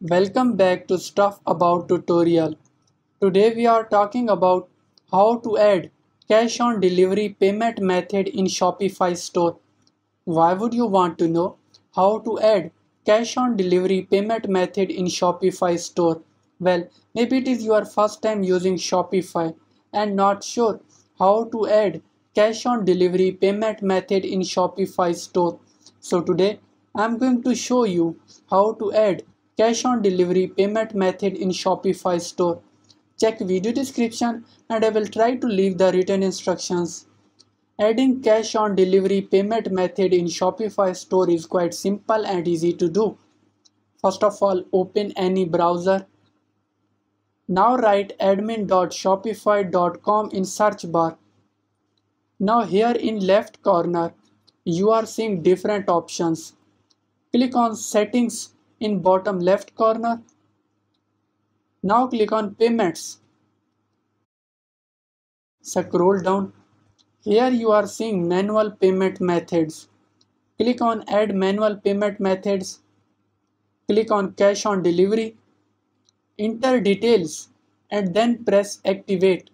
Welcome back to Stuff About tutorial. Today we are talking about how to add cash on delivery payment method in Shopify store. Why would you want to know how to add cash on delivery payment method in Shopify store? Well, maybe it is your first time using Shopify and not sure how to add cash on delivery payment method in Shopify store. So today I'm going to show you how to add cash on delivery payment method in Shopify store. Check video description and I will try to leave the written instructions. Adding cash on delivery payment method in Shopify store is quite simple and easy to do. First of all, open any browser. Now write admin.shopify.com in search bar. Now here in left corner, you are seeing different options. Click on settings in bottom left corner. Now click on payments. Scroll down. Here you are seeing manual payment methods. Click on add manual payment methods. Click on cash on delivery. Enter details and then press activate.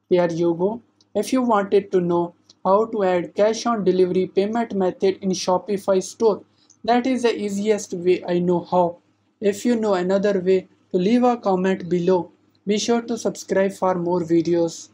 Here you go. If you wanted to know how to add cash on delivery payment method in Shopify store, that is the easiest way I know how. If you know another way, to leave a comment below. Be sure to subscribe for more videos.